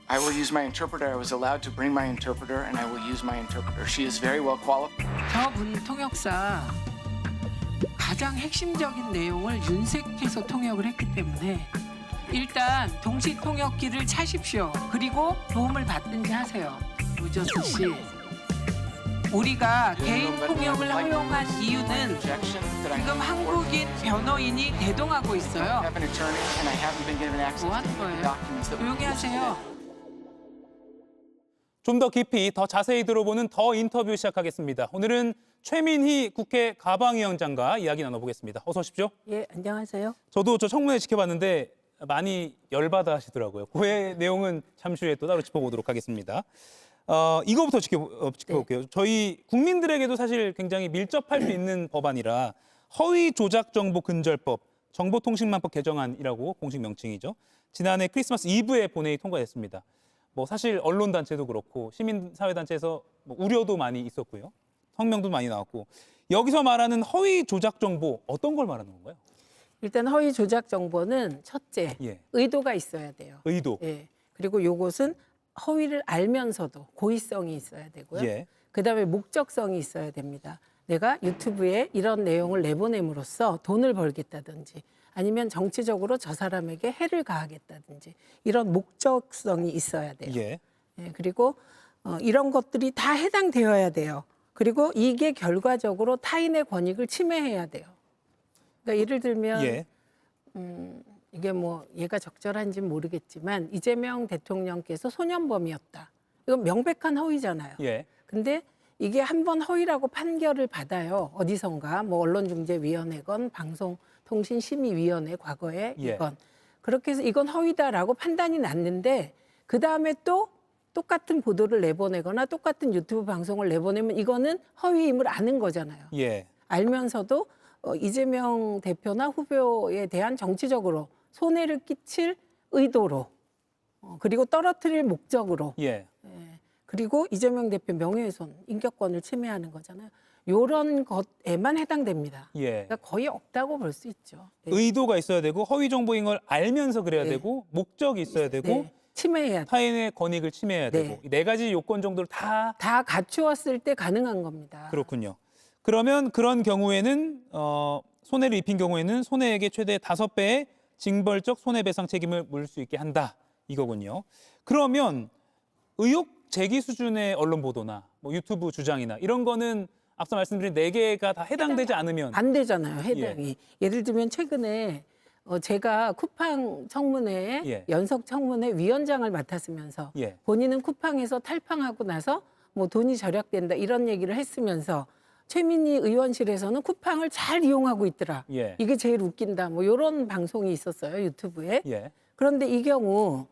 I will use my interpreter. I was allowed to bring my interpreter, and I will use my interpreter. She is very well qualified. 저분 통역사 가장 핵심적인 내용을 윤색해서 통역을 했기 때문에 일단 동시 통역기를 차십시오. 그리고 도움을 받든지 하세요. 노저스 씨. 우리가 개인 통역을 허용한 이유는 지금 한국인 변호인이 대동하고 있어요. I have an attorney, and I haven't been given access 뭐 to 하는 the 거예요? documents that were 조용히 used today. 하세요. 좀 더 깊이, 더 자세히 들어보는 더 인터뷰 시작하겠습니다. 오늘은 최민희 국회 가방위원장과 이야기 나눠보겠습니다. 어서 오십시오. 예, 안녕하세요. 저도 저 청문회 지켜봤는데 많이 열받아 하시더라고요. 그 내용은 잠시 후에 또 따로 짚어보도록 하겠습니다. 이거부터 지켜볼게요. 저희 국민들에게도 사실 굉장히 밀접할 수 있는 법안이라 허위 조작 정보 근절법, 정보통신망법 개정안이라고 공식 명칭이죠. 지난해 크리스마스 이브에 본회의 통과됐습니다. 뭐 사실 언론단체도 그렇고 시민사회단체에서 뭐 우려도 많이 있었고요. 성명도 많이 나왔고. 여기서 말하는 허위 조작 정보 어떤 걸 말하는 건가요? 일단 허위 조작 정보는 첫째, 예. 의도가 있어야 돼요. 의도. 예. 그리고 요것은 허위를 알면서도 고의성이 있어야 되고요. 예. 그다음에 목적성이 있어야 됩니다. 내가 유튜브에 이런 내용을 내보냄으로써 돈을 벌겠다든지 아니면 정치적으로 저 사람에게 해를 가하겠다든지 이런 목적성이 있어야 돼요. 예. 예, 그리고 이런 것들이 다 해당되어야 돼요. 그리고 이게 결과적으로 타인의 권익을 침해해야 돼요. 그러니까 예를 들면 예. 이게 뭐 얘가 적절한지는 모르겠지만 이재명 대통령께서 소년범이었다. 이건 명백한 허위잖아요. 예. 근데 이게 한 번 허위라고 판결을 받아요. 어디선가 뭐 언론중재위원회건 방송통신심의위원회 과거에 예. 이건 그렇게 해서 이건 허위다라고 판단이 났는데 그 다음에 또 똑같은 보도를 내보내거나 똑같은 유튜브 방송을 내보내면 이거는 허위임을 아는 거잖아요. 예. 알면서도 이재명 대표나 후보에 대한 정치적으로 손해를 끼칠 의도로 그리고 떨어뜨릴 목적으로 예. 그리고 이재명 대표 명예훼손, 인격권을 침해하는 거잖아요. 이런 것에만 해당됩니다. 예. 그러니까 거의 없다고 볼 수 있죠. 네. 의도가 있어야 되고 허위 정보인 걸 알면서 그래야 네. 되고 목적이 있어야 되고 네. 침해해야 돼. 타인의 권익을 침해해야 네. 되고 이 네 가지 요건 정도를 다 다 갖추었을 때 가능한 겁니다. 그렇군요. 그러면 그런 경우에는 손해를 입힌 경우에는 손해액의 최대 5배의 징벌적 손해배상 책임을 물 수 있게 한다 이거군요. 그러면 의혹 제기 수준의 언론 보도나 뭐 유튜브 주장이나 이런 거는 앞서 말씀드린 4개가 다 해당되지 않으면 안 되잖아요, 해당이. 예를 들면 최근에 제가 쿠팡 청문회에 예. 연석 청문회 위원장을 맡았으면서 예. 본인은 쿠팡에서 탈팡하고 나서 뭐 돈이 절약된다 이런 얘기를 했으면서 최민희 의원실에서는 쿠팡을 잘 이용하고 있더라. 예. 이게 제일 웃긴다. 뭐 이런 방송이 있었어요, 유튜브에. 예. 그런데 이 경우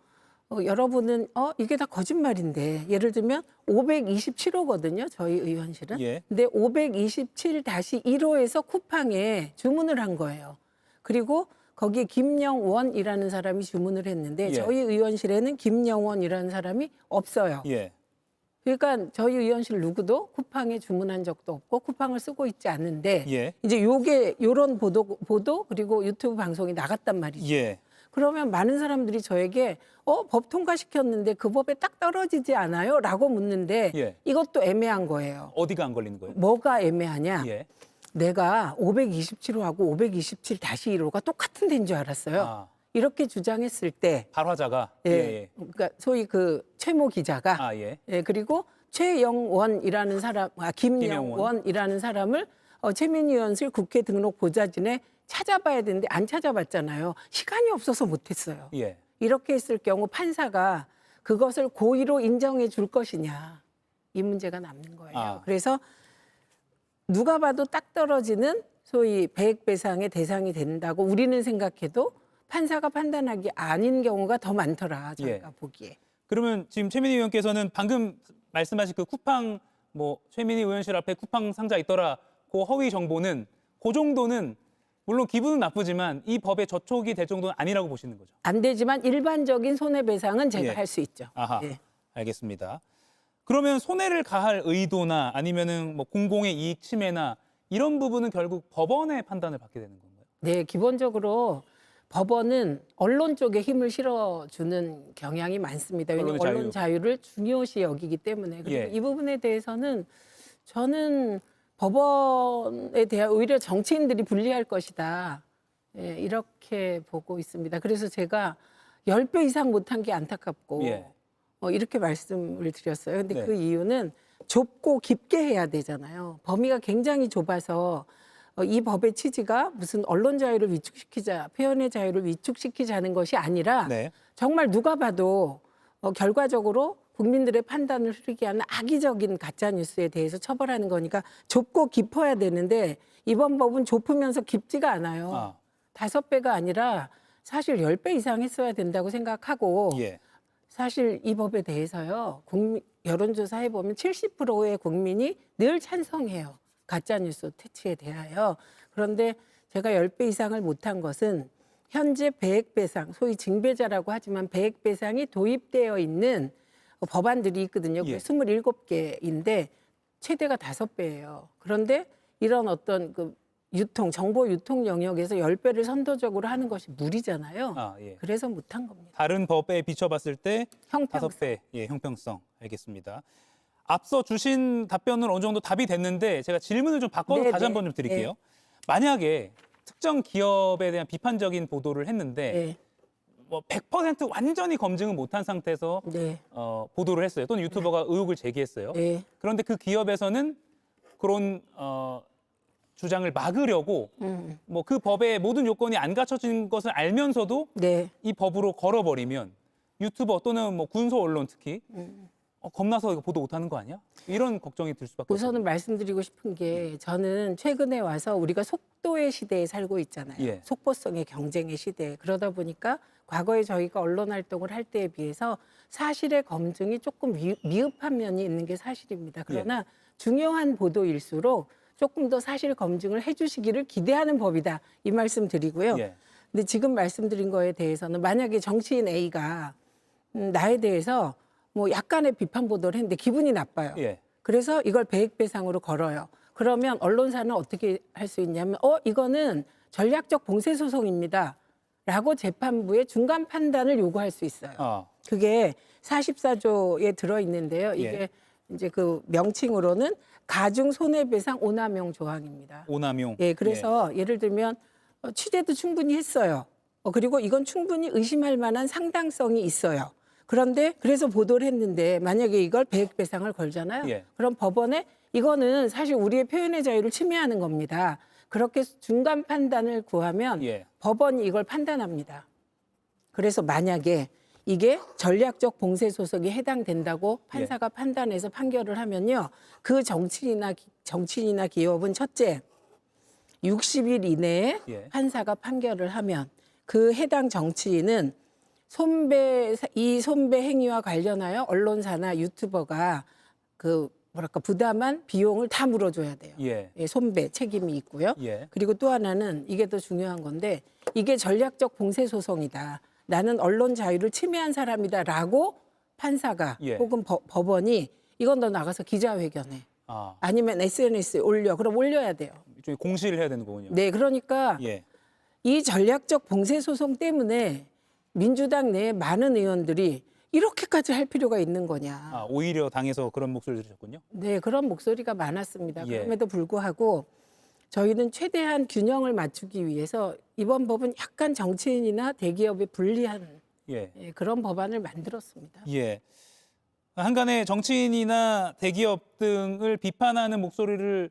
여러분은 이게 다 거짓말인데 예를 들면 527호거든요. 저희 의원실은. 예. 근데 527-1호에서 쿠팡에 주문을 한 거예요. 그리고 거기에 김영원이라는 사람이 주문을 했는데 예. 저희 의원실에는 김영원이라는 사람이 없어요. 예. 그러니까 저희 의원실 누구도 쿠팡에 주문한 적도 없고 쿠팡을 쓰고 있지 않는데 예. 이제 요게 요런 보도 그리고 유튜브 방송이 나갔단 말이죠. 예. 그러면 많은 사람들이 저에게 법 통과시켰는데 그 법에 딱 떨어지지 않아요? 라고 묻는데 예. 이것도 애매한 거예요. 어디가 안 걸리는 거예요? 뭐가 애매하냐? 예. 내가 527호하고 527-1호가 똑같은 데인 줄 알았어요. 아, 이렇게 주장했을 때 발화자가 예, 그러니까 소위 그 최모 기자가 아, 예. 그리고 최영원이라는 사람, 김영원이라는 사람을 최민희 의원실 국회 등록 보좌진에 찾아봐야 되는데 안 찾아봤잖아요. 시간이 없어서 못했어요. 예. 이렇게 했을 경우 판사가 그것을 고의로 인정해 줄 것이냐 이 문제가 남는 거예요. 아. 그래서 누가 봐도 딱 떨어지는 소위 배액배상의 대상이 된다고 우리는 생각해도 판사가 판단하기 아닌 경우가 더 많더라 저희가 보기에. 그러면 지금 최민희 의원께서는 방금 말씀하신 그 쿠팡 뭐 최민희 의원실 앞에 쿠팡 상자 있더라 그 허위 정보는 그 정도는 물론 기분은 나쁘지만 이 법에 저촉이 될 정도는 아니라고 보시는 거죠. 안 되지만 일반적인 손해배상은 제가 예. 할 수 있죠. 아하, 예. 알겠습니다. 그러면 손해를 가할 의도나 아니면은 뭐 공공의 이익 침해나 이런 부분은 결국 법원의 판단을 받게 되는 건가요? 네, 기본적으로 법원은 언론 쪽에 힘을 실어주는 경향이 많습니다. 왜냐하면 언론의 언론 자유를 중요시 여기기 때문에. 그리고 예. 이 부분에 대해서는 저는 법원에 대한 오히려 정치인들이 불리할 것이다. 예, 이렇게 보고 있습니다. 그래서 제가 10배 이상 못한 게 안타깝고 예. 이렇게 말씀을 드렸어요. 근데 네. 그 이유는 좁고 깊게 해야 되잖아요. 범위가 굉장히 좁아서 이 법의 취지가 무슨 언론 자유를 위축시키자, 표현의 자유를 위축시키자는 것이 아니라 네. 정말 누가 봐도 결과적으로 국민들의 판단을 흐리게 하는 악의적인 가짜 뉴스에 대해서 처벌하는 거니까 좁고 깊어야 되는데 이번 법은 좁으면서 깊지가 않아요. 아. 5배가 아니라 사실 10배 이상 했어야 된다고 생각하고 예. 사실 이 법에 대해서요. 여론조사해 보면 70%의 국민이 늘 찬성해요. 가짜뉴스 퇴치에 대하여. 그런데 제가 10배 이상을 못한 것은 현재 배액배상, 소위 징배자라고 하지만 배액배상이 도입되어 있는 법안들이 있거든요. 예. 27개인데 최대가 5배예요. 그런데 이런 어떤 그 정보 유통 영역에서 10배를 선도적으로 하는 것이 무리잖아요. 아, 예. 그래서 못한 겁니다. 다른 법에 비춰봤을 때 형평성. 5배, 예, 형평성. 알겠습니다. 앞서 주신 답변은 어느 정도 답이 됐는데 제가 질문을 좀 바꿔서 네, 다시 네. 한번 좀 드릴게요. 만약에 특정 기업에 대한 비판적인 보도를 했는데 네, 뭐 100% 완전히 검증은 못한 상태에서 네, 보도를 했어요. 또는 유튜버가 의혹을 제기했어요. 네. 그런데 그 기업에서는 그런 주장을 막으려고 뭐 그 법의 모든 요건이 안 갖춰진 것을 알면서도 네. 이 법으로 걸어버리면 유튜버 또는 뭐 군소 언론 특히 겁나서 이거 보도 못하는 거 아니야? 이런 걱정이 들 수밖에 없어요. 우선은 말씀드리고 싶은 게 저는 최근에 와서 우리가 속도의 시대에 살고 있잖아요. 예. 속보성의 경쟁의 시대. 그러다 보니까 과거에 저희가 언론 활동을 할 때에 비해서 사실의 검증이 조금 미흡한 면이 있는 게 사실입니다. 그러나 중요한 보도일수록 조금 더 사실 검증을 해주시기를 기대하는 법이다. 이 말씀 드리고요. 예. 근데 지금 말씀드린 거에 대해서는 만약에 정치인 A가 나에 대해서 뭐 약간의 비판 보도를 했는데 기분이 나빠요. 예. 그래서 이걸 배액배상으로 걸어요. 그러면 언론사는 어떻게 할 수 있냐면 이거는 전략적 봉쇄 소송입니다. 라고 재판부에 중간 판단을 요구할 수 있어요. 아, 그게 44조에 들어 있는데요. 이게 예. 이제 그 명칭으로는 가중 손해배상 오남용 조항입니다. 오남용. 예, 그래서 예를 들면 취재도 충분히 했어요. 그리고 이건 충분히 의심할 만한 상당성이 있어요. 그런데 그래서 보도를 했는데 만약에 이걸 배액배상을 걸잖아요. 예. 그럼 법원에 이거는 사실 우리의 표현의 자유를 침해하는 겁니다. 그렇게 중간 판단을 구하면 예. 법원이 이걸 판단합니다. 그래서 만약에 이게 전략적 봉쇄 소송에 해당된다고 판사가 판단해서 판결을 하면요. 그 정치인이나 기업은 첫째 60일 이내에 예. 판사가 판결을 하면 그 해당 정치인은 이 손배 행위와 관련하여 언론사나 유튜버가 그 부담한 비용을 다 물어줘야 돼요. 예. 예, 손배 책임이 있고요. 예. 그리고 또 하나는 이게 더 중요한 건데 이게 전략적 봉쇄 소송이다. 나는 언론 자유를 침해한 사람이다라고 판사가 예. 혹은 법원이 이건 너 나가서 기자회견해. 아, 아니면 SNS에 올려. 그럼 올려야 돼요. 일종의 공시를 해야 되는 거군요. 네, 그러니까 예. 이 전략적 봉쇄 소송 때문에 민주당 내에 많은 의원들이 이렇게까지 할 필요가 있는 거냐. 아, 오히려 당에서 그런 목소리를 들으셨군요. 네, 그런 목소리가 많았습니다. 예. 그럼에도 불구하고 저희는 최대한 균형을 맞추기 위해서 이번 법은 약간 정치인이나 대기업에 불리한 예. 그런 법안을 만들었습니다. 예. 한간에 정치인이나 대기업 등을 비판하는 목소리를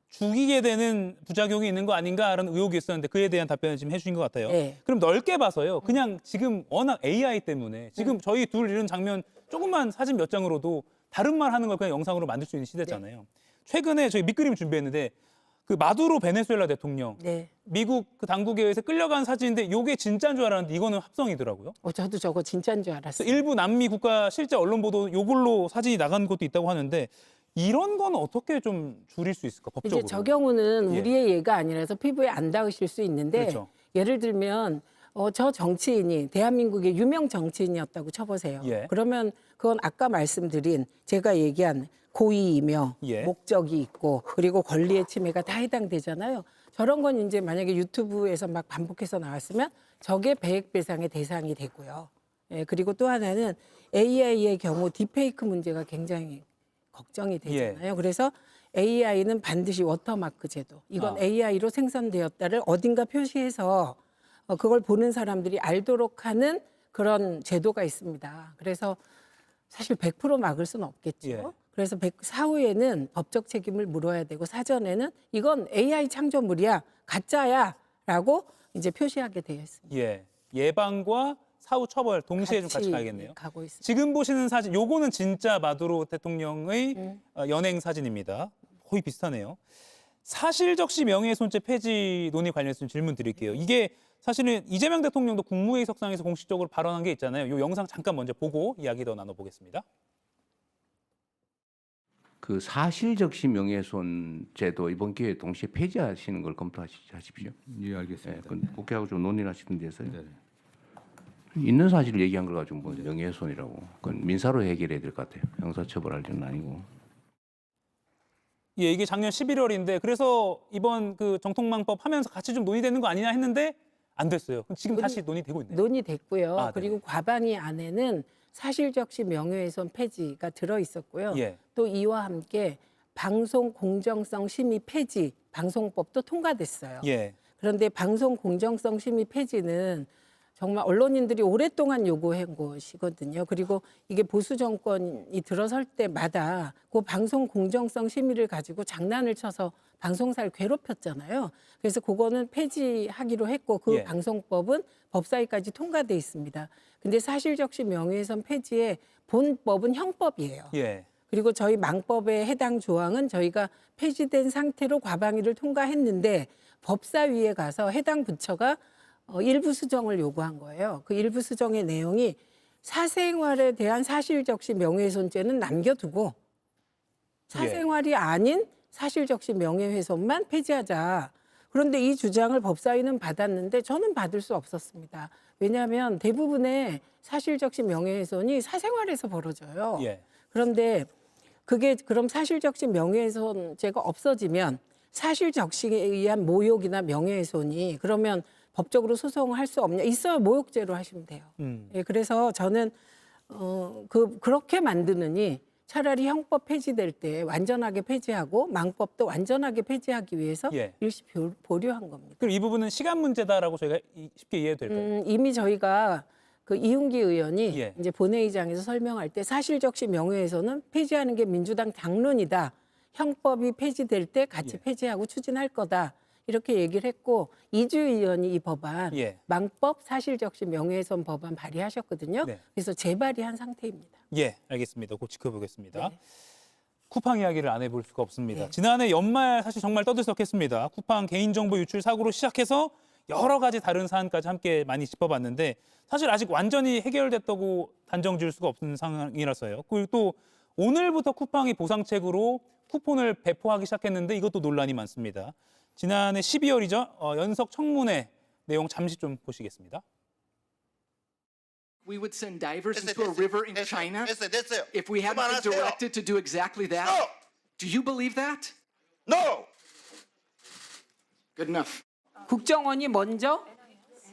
죽이게 되는 부작용이 있는 거 아닌가라는 의혹이 있었는데 그에 대한 답변을 지금 해주신 것 같아요. 네. 그럼 넓게 봐서요. 그냥 지금 워낙 AI 때문에 지금 저희 둘 이런 장면 조금만 사진 몇 장으로도 다른 말 하는 걸 그냥 영상으로 만들 수 있는 시대잖아요. 최근에 저희 밑그림 준비했는데 그 마두로 베네수엘라 대통령 네. 미국 그 당국에 의해서 끌려간 사진인데 이게 진짜인 줄 알았는데 이거는 합성이더라고요. 저도 저거 진짜인 줄 그래서 알았어요. 일부 남미 국가 실제 언론 보도 요걸로 사진이 나간 것도 있다고 하는데 이런 건 어떻게 좀 줄일 수 있을까 법적으로? 이제 저 경우는 예. 우리의 예가 아니라서 피부에 안 닿으실 수 있는데 그렇죠. 예를 들면 저 정치인이 대한민국의 유명 정치인이었다고 쳐보세요. 예. 그러면 그건 아까 말씀드린 제가 얘기한 고의이며 예. 목적이 있고 그리고 권리의 침해가 다 해당되잖아요. 저런 건 이제 만약에 유튜브에서 막 반복해서 나왔으면 적의 배액배상의 대상이 되고요. 예, 그리고 또 하나는 AI의 경우 딥페이크 문제가 굉장히 걱정이 되잖아요. 그래서 AI는 반드시 워터마크 제도. 이건 AI로 생성되었다를 어딘가 표시해서 그걸 보는 사람들이 알도록 하는 그런 제도가 있습니다. 그래서 사실 100% 막을 수는 없겠죠. 예. 그래서 사후에는 법적 책임을 물어야 되고 사전에는 이건 AI 창조물이야, 가짜야라고 이제 표시하게 되어 있습니다. 예. 예방과 사후 처벌 동시에 좀 같이 가야겠네요. 가고 있습니다. 지금 보시는 사진, 요거는 진짜 마두로 대통령의 연행 사진입니다. 거의 비슷하네요. 사실적시 명예훼손죄 폐지 논의 관련해서 좀 질문 드릴게요. 이게 사실은 이재명 대통령도 국무회의 석상에서 공식적으로 발언한 게 있잖아요. 요 영상 잠깐 먼저 보고 이야기 더 나눠보겠습니다. 그 사실적시 명예훼손제도 이번 기회에 동시에 폐지하시는 걸 검토하십시오. 예, 네, 알겠습니다. 그건 국회하고 좀 논의를 하시는 데서요. 네. 있는 사실을 얘기한 걸 가지고 뭐 명예훼손이라고. 그건 민사로 해결해야 될 것 같아요. 형사처벌할 일은 아니고. 예, 이게 작년 11월인데 그래서 이번 그 정통망법 하면서 같이 좀 논의되는 거 아니냐 했는데 안 됐어요. 지금 다시 논의되고 있네요. 논의됐고요. 아, 네. 그리고 과반위 안에는 사실적시 명예훼손 폐지가 들어 있었고요. 예. 또 이와 함께 방송 공정성 심의 폐지 방송법도 통과됐어요. 예. 그런데 방송 공정성 심의 폐지는 정말 언론인들이 오랫동안 요구한 것이거든요. 그리고 이게 보수 정권이 들어설 때마다 그 방송 공정성 심의를 가지고 장난을 쳐서 방송사를 괴롭혔잖아요. 그래서 그거는 폐지하기로 했고 그 예. 방송법은 법사위까지 통과돼 있습니다. 근데 사실적시 명예훼손 폐지의 본법은 형법이에요. 예. 그리고 저희 망법에 해당 조항은 저희가 폐지된 상태로 과방위를 통과했는데 법사위에 가서 해당 부처가 일부 수정을 요구한 거예요. 그 일부 수정의 내용이 사생활에 대한 사실적시 명예훼손죄는 남겨두고 사생활이 아닌 사실적시 명예훼손만 폐지하자. 그런데 이 주장을 법사위는 받았는데 저는 받을 수 없었습니다. 왜냐하면 대부분의 사실적시 명예훼손이 사생활에서 벌어져요. 예. 그런데 그게 그럼 사실적시 명예훼손죄가 없어지면 사실적시에 의한 모욕이나 명예훼손이 그러면 법적으로 소송을 할 수 없냐? 있어요. 모욕죄로 하시면 돼요. 예, 그래서 저는 그렇게 만드느니 차라리 형법 폐지될 때 완전하게 폐지하고 망법도 완전하게 폐지하기 위해서 예. 일시 보류한 겁니다. 그럼 이 부분은 시간 문제다라고 저희가 쉽게 이해해도 될까요? 이미 저희가 그 이윤기 의원이 예. 이제 본회의장에서 설명할 때 사실적시 명예훼손은 폐지하는 게 민주당 당론이다. 형법이 폐지될 때 같이 예. 폐지하고 추진할 거다. 이렇게 얘기를 했고 이주 의원이 이 법안 예. 망법 사실적시 명예훼손 법안 발의하셨거든요. 네. 그래서 재발의한 상태입니다. 예, 알겠습니다. 곧 지켜보겠습니다. 네. 쿠팡 이야기를 안 해볼 수가 없습니다. 네. 지난해 연말 사실 정말 떠들썩했습니다. 쿠팡 개인정보 유출 사고로 시작해서 여러 가지 다른 사안까지 함께 많이 짚어봤는데 사실 아직 완전히 해결됐다고 단정 지을 수가 없는 상황이라서요. 그리고 또 오늘부터 쿠팡이 보상책으로 쿠폰을 배포하기 시작했는데 이것도 논란이 많습니다. 지난해 12월이죠. 연석 청문회 내용 잠시 좀 보시겠습니다. We would send divers 됐어요, into a 됐어요. river in 됐어요. China 됐어요. if we hadn't been 그만하세요. directed to do exactly that? No. Do you believe that? No. Good enough. 국정원이 먼저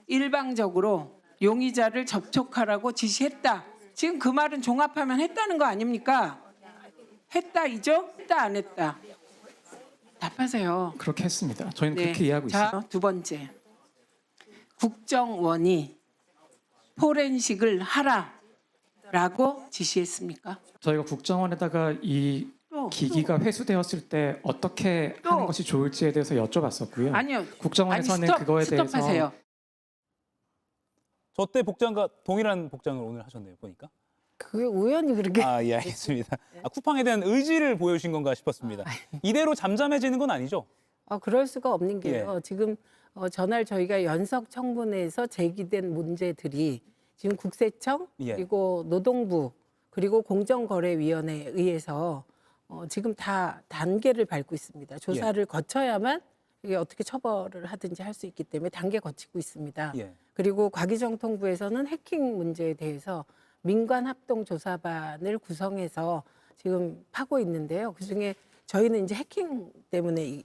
일방적으로 용의자를 접촉하라고 지시했다. 지금 그 말은 종합하면 했다는 거 아닙니까? 했다이죠? 했다 안 했다? 답하세요. 그렇게 했습니다. 저희는 네. 그렇게 이해하고 있습니다. 자, 두 번째. 국정원이 포렌식을 하라라고 지시했습니까? 저희가 국정원에다가 이 기기가 회수되었을 때 어떻게 또. 하는 것이 좋을지에 대해서 여쭤봤었고요. 아니요. 국정원에서는 아니, 그거에 대해서 스톱하세요. 저 때 복장과 동일한 복장을 오늘 하셨네요. 보니까. 그게 우연히 그렇게 아, 예, 알겠습니다. 쿠팡에 대한 의지를 보여주신 건가 싶었습니다. 이대로 잠잠해지는 건 아니죠? 그럴 수가 없는 게요. 예. 지금 전날 저희가 연석 청문회에서 제기된 문제들이 지금 국세청 예. 그리고 노동부 그리고 공정거래위원회에 의해서 지금 다 단계를 밟고 있습니다. 조사를 거쳐야만 이게 어떻게 처벌을 하든지 할 수 있기 때문에 단계 거치고 있습니다. 예. 그리고 과기정통부에서는 해킹 문제에 대해서 민관합동조사반을 구성해서 지금 파고 있는데요. 그중에 저희는 이제 해킹 때문에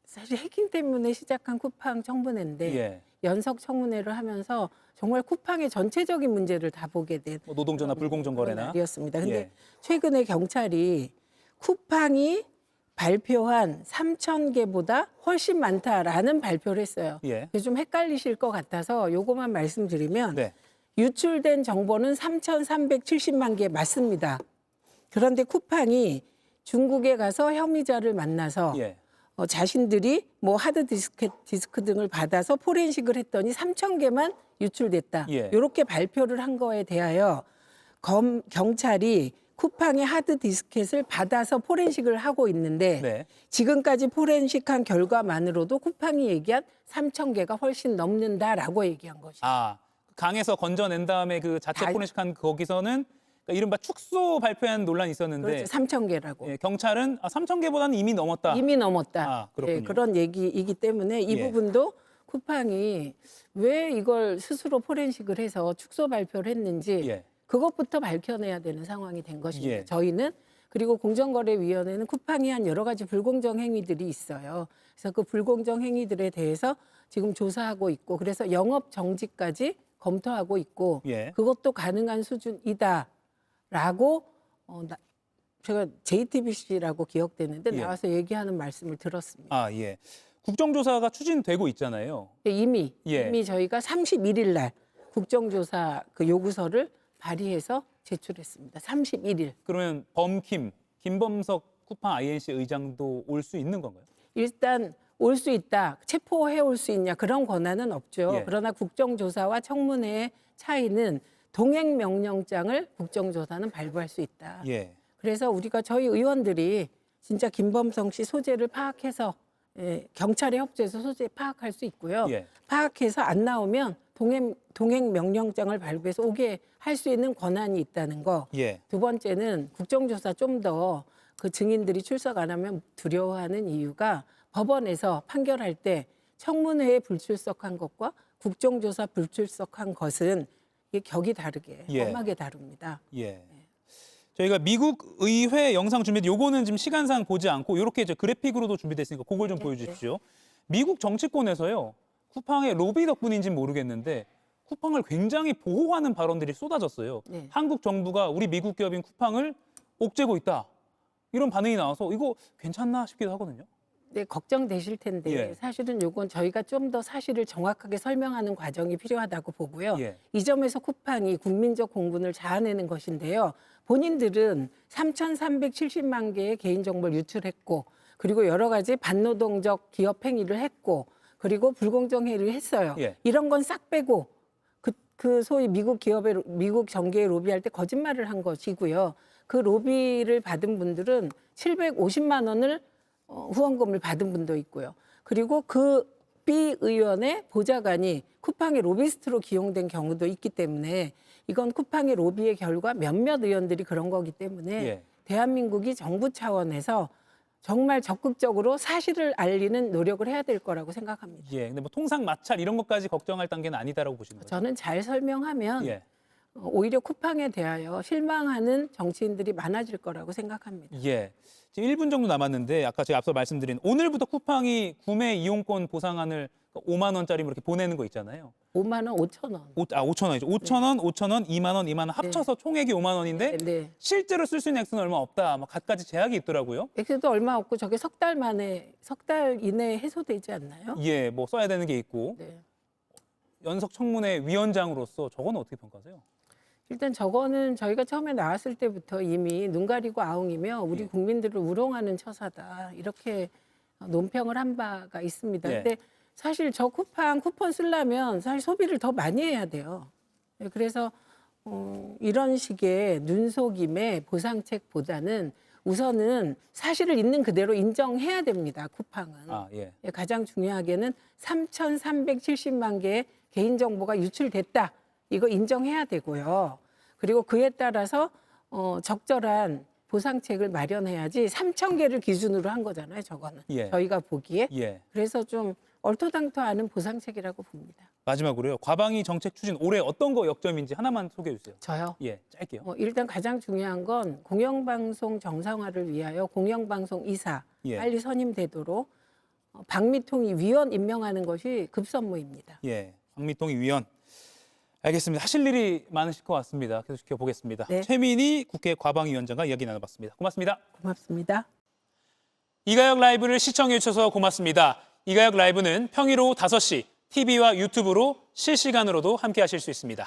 사실 해킹 때문에 시작한 쿠팡 청문회인데 예. 연석 청문회를 하면서 정말 쿠팡의 전체적인 문제를 다 보게 된 뭐 노동조나 불공정 거래나. 날이었습니다. 근데 예. 최근에 경찰이 쿠팡이 발표한 3,000개보다 훨씬 많다라는 발표를 했어요. 예. 그래서 좀 헷갈리실 것 같아서 요것만 말씀드리면 네. 유출된 정보는 3,370만 개 맞습니다. 그런데 쿠팡이 중국에 가서 혐의자를 만나서 예. 자신들이 뭐 하드디스크 등을 받아서 포렌식을 했더니 3,000개만 유출됐다. 예. 이렇게 발표를 한 거에 대하여 경찰이 쿠팡의 하드디스켓을 받아서 포렌식을 하고 있는데 네. 지금까지 포렌식한 결과만으로도 쿠팡이 얘기한 3,000개가 훨씬 넘는다라고 얘기한 것이죠. 아, 강에서 건져낸 다음에 그 자체 다- 포렌식한 거기서는 그러니까 이른바 축소 발표한 논란이 있었는데 그렇죠. 3,000개라고. 예, 경찰은 3,000개보다는 이미 넘었다. 이미 넘었다. 아, 그렇군요. 예, 그런 얘기이기 때문에 이 예. 부분도 쿠팡이 왜 이걸 스스로 포렌식을 해서 축소 발표를 했는지 예. 그것부터 밝혀내야 되는 상황이 된 것입니다. 예. 저희는 그리고 공정거래위원회는 쿠팡이 한 여러 가지 불공정 행위들이 있어요. 그래서 그 불공정 행위들에 대해서 지금 조사하고 있고 그래서 영업 정지까지 검토하고 있고 예. 그것도 가능한 수준이다라고 제가 JTBC라고 기억되는데 예. 나와서 얘기하는 말씀을 들었습니다. 아, 예. 국정조사가 추진되고 있잖아요. 이미 예. 저희가 31일 날 국정조사 그 요구서를 발의해서 제출했습니다. 31일. 그러면 김범석 쿠팡 INC 의장도 올 수 있는 건가요? 일단 올 수 있다. 체포해 올 수 있냐 그런 권한은 없죠. 예. 그러나 국정조사와 청문회의 차이는 동행명령장을 국정조사는 발부할 수 있다. 예. 그래서 우리가 저희 의원들이 진짜 김범성 씨 소재를 파악해서 경찰에 협조해서 소재 파악할 수 있고요. 예. 파악해서 안 나오면 동행 명령장을 발부해서 오게 할 수 있는 권한이 있다는 거. 예. 두 번째는 국정조사 좀 더 그 증인들이 출석 안 하면 두려워하는 이유가 법원에서 판결할 때 청문회에 불출석한 것과 국정조사 불출석한 것은 이게 격이 다르게 예. 험하게 다릅니다. 예. 저희가 미국 의회 영상 준비했는데 요거는 지금 시간상 보지 않고 이렇게 이제 그래픽으로도 준비됐으니까 그걸 좀 보여주십시오. 미국 정치권에서요. 쿠팡의 로비 덕분인지는 모르겠는데 쿠팡을 굉장히 보호하는 발언들이 쏟아졌어요. 네. 한국 정부가 우리 미국 기업인 쿠팡을 옥죄고 있다. 이런 반응이 나와서 이거 괜찮나 싶기도 하거든요. 네, 걱정되실 텐데 예. 사실은 요건 저희가 좀 더 사실을 정확하게 설명하는 과정이 필요하다고 보고요. 예. 이 점에서 쿠팡이 국민적 공분을 자아내는 것인데요. 본인들은 3,370만 개의 개인정보를 유출했고 그리고 여러 가지 반노동적 기업 행위를 했고 그리고 불공정 행위를 했어요. 예. 이런 건 싹 빼고 그 소위 미국 정계에 로비할 때 거짓말을 한 것이고요. 그 로비를 받은 분들은 750만 원을 후원금을 받은 분도 있고요. 그리고 그 B 의원의 보좌관이 쿠팡의 로비스트로 기용된 경우도 있기 때문에 이건 쿠팡의 로비의 결과 몇몇 의원들이 그런 거기 때문에 예. 대한민국이 정부 차원에서 정말 적극적으로 사실을 알리는 노력을 해야 될 거라고 생각합니다. 예. 근데 뭐 통상 마찰 이런 것까지 걱정할 단계는 아니다라고 보시는 거죠. 저는 잘 설명하면 예. 오히려 쿠팡에 대하여 실망하는 정치인들이 많아질 거라고 생각합니다. 예. 지금 1분 정도 남았는데 아까 제가 앞서 말씀드린 오늘부터 쿠팡이 구매 이용권 보상안을 5만 원짜리 이렇게 보내는 거 있잖아요. 5만 원, 5천 원. 5천 원이죠. 5천 원, 5천 원, 2만 원, 2만 원 합쳐서 총액이 5만 원인데 네. 실제로 쓸 수 있는 액수는 얼마 없다. 뭐 갖가지 제약이 있더라고요. 엑스도 얼마 없고 저게 석 달 이내에 해소되지 않나요? 예, 뭐 써야 되는 게 있고 네. 연석 청문회 위원장으로서 저거는 어떻게 평가하세요? 일단 저거는 저희가 처음에 나왔을 때부터 이미 눈 가리고 아웅이며 우리 예. 국민들을 우롱하는 처사다. 이렇게 논평을 한 바가 있습니다. 예. 근데 사실 저 쿠폰 쓰려면 사실 소비를 더 많이 해야 돼요. 그래서 이런 식의 눈속임의 보상책보다는 우선은 사실을 있는 그대로 인정해야 됩니다. 쿠팡은. 아, 예. 가장 중요하게는 3,370만 개의 개인정보가 유출됐다. 이거 인정해야 되고요. 그리고 그에 따라서 적절한 보상책을 마련해야지 3,000개를 기준으로 한 거잖아요. 저거는. 예. 저희가 보기에. 예. 그래서 좀 얼토당토하는 보상책이라고 봅니다. 마지막으로요. 과방위 정책 추진 올해 어떤 거 역점인지 하나만 소개해 주세요. 저요. 예, 짧게요. 일단 가장 중요한 건 공영방송 정상화를 위하여 공영방송 이사 예. 빨리 선임되도록 박미통이 위원 임명하는 것이 급선무입니다. 예, 박미통이 위원. 알겠습니다. 하실 일이 많으실 것 같습니다. 계속 지켜보겠습니다. 네. 최민희 국회 과방위원장과 이야기 나눠봤습니다. 고맙습니다. 고맙습니다. 이가역 라이브를 시청해 주셔서 고맙습니다. 이가역 라이브는 평일 오후 5시 TV와 유튜브로 실시간으로도 함께 하실 수 있습니다.